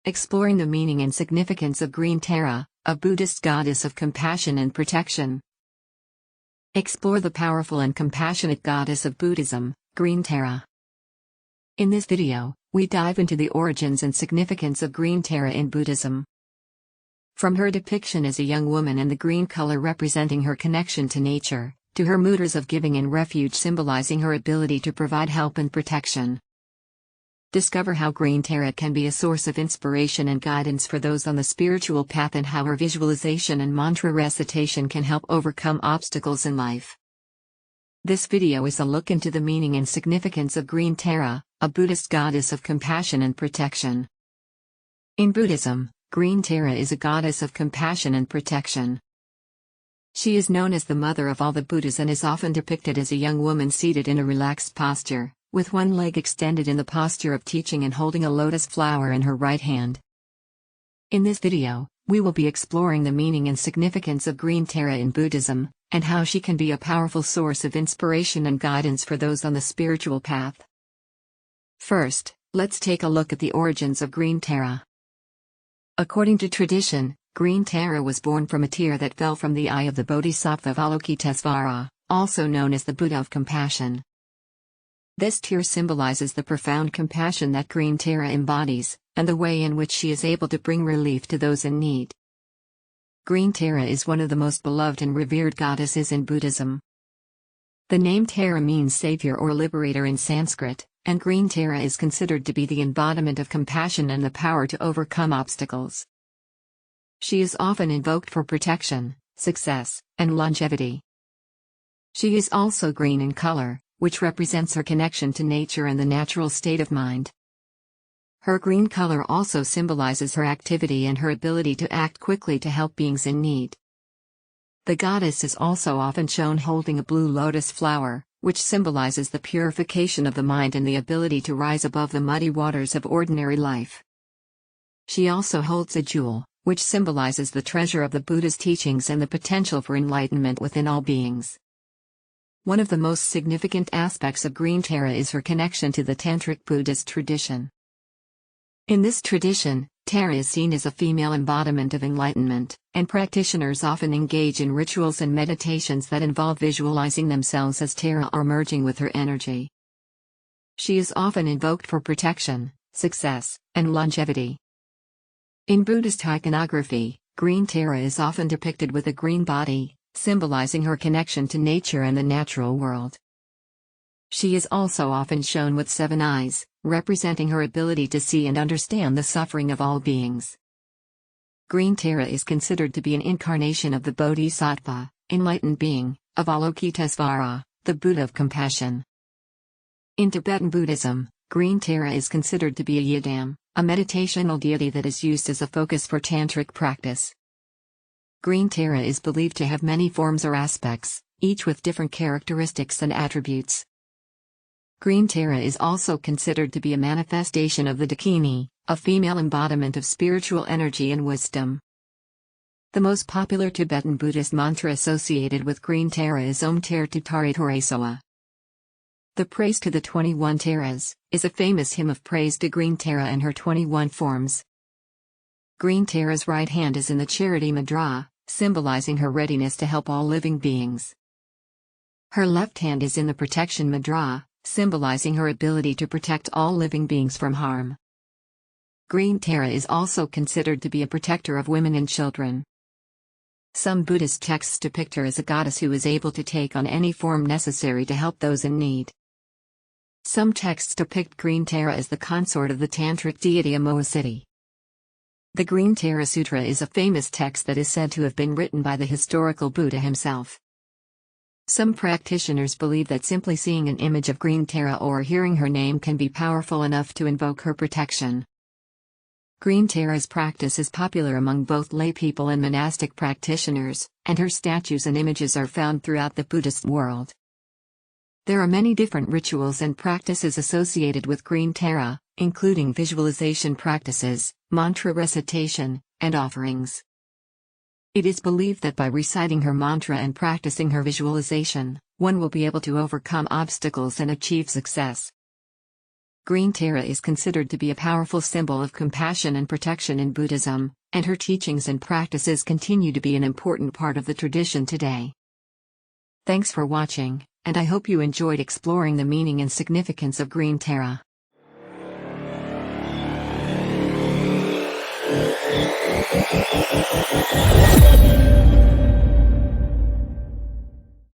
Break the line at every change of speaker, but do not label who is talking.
Exploring the meaning and significance of Green Tara, a Buddhist goddess of compassion and protection. Explore the powerful and compassionate goddess of Buddhism, Green Tara. In this video, we dive into the origins and significance of Green Tara in Buddhism. From her depiction as a young woman and the green color representing her connection to nature, to her mudras of giving and refuge symbolizing her ability to provide help and protection. Discover how Green Tara can be a source of inspiration and guidance for those on the spiritual path and how her visualization and mantra recitation can help overcome obstacles in life. This video is a look into the meaning and significance of Green Tara, a Buddhist goddess of compassion and protection. In Buddhism, Green Tara is a goddess of compassion and protection. She is known as the mother of all the Buddhas and is often depicted as a young woman seated in a relaxed posture, with one leg extended in the posture of teaching and holding a lotus flower in her right hand. In this video, we will be exploring the meaning and significance of Green Tara in Buddhism, and how she can be a powerful source of inspiration and guidance for those on the spiritual path. First, let's take a look at the origins of Green Tara. According to tradition, Green Tara was born from a tear that fell from the eye of the Bodhisattva Avalokitesvara, also known as the Buddha of Compassion. This tear symbolizes the profound compassion that Green Tara embodies, and the way in which she is able to bring relief to those in need. Green Tara is one of the most beloved and revered goddesses in Buddhism. The name Tara means savior or liberator in Sanskrit, and Green Tara is considered to be the embodiment of compassion and the power to overcome obstacles. She is often invoked for protection, success, and longevity. She is also green in color, which represents her connection to nature and the natural state of mind. Her green color also symbolizes her activity and her ability to act quickly to help beings in need. The goddess is also often shown holding a blue lotus flower, which symbolizes the purification of the mind and the ability to rise above the muddy waters of ordinary life. She also holds a jewel, which symbolizes the treasure of the Buddha's teachings and the potential for enlightenment within all beings. One of the most significant aspects of Green Tara is her connection to the Tantric Buddhist tradition. In this tradition, Tara is seen as a female embodiment of enlightenment, and practitioners often engage in rituals and meditations that involve visualizing themselves as Tara or merging with her energy. She is often invoked for protection, success, and longevity. In Buddhist iconography, Green Tara is often depicted with a green body, symbolizing her connection to nature and the natural world. She is also often shown with 7 eyes, representing her ability to see and understand the suffering of all beings. Green Tara is considered to be an incarnation of the Bodhisattva, enlightened being, of Avalokitesvara, the Buddha of Compassion. In Tibetan Buddhism, Green Tara is considered to be a yidam, a meditational deity that is used as a focus for Tantric practice. Green Tara is believed to have many forms or aspects, each with different characteristics and attributes. Green Tara is also considered to be a manifestation of the Dakini, a female embodiment of spiritual energy and wisdom. The most popular Tibetan Buddhist mantra associated with Green Tara is Om Ter Tutare Toresoa. The Praise to the 21 Taras is a famous hymn of praise to Green Tara and her 21 forms. Green Tara's right hand is in the Charity Mudra, symbolizing her readiness to help all living beings. Her left hand is in the Protection Mudra, symbolizing her ability to protect all living beings from harm. Green Tara is also considered to be a protector of women and children. Some Buddhist texts depict her as a goddess who is able to take on any form necessary to help those in need. Some texts depict Green Tara as the consort of the Tantric deity Amohasiddhi. The Green Tara Sutra is a famous text that is said to have been written by the historical Buddha himself. Some practitioners believe that simply seeing an image of Green Tara or hearing her name can be powerful enough to invoke her protection. Green Tara's practice is popular among both laypeople and monastic practitioners, and her statues and images are found throughout the Buddhist world. There are many different rituals and practices associated with Green Tara, including visualization practices, mantra recitation, and offerings. It is believed that by reciting her mantra and practicing her visualization, one will be able to overcome obstacles and achieve success. Green Tara is considered to be a powerful symbol of compassion and protection in Buddhism, and her teachings and practices continue to be an important part of the tradition today. Thanks for watching, and I hope you enjoyed exploring the meaning and significance of Green Tara.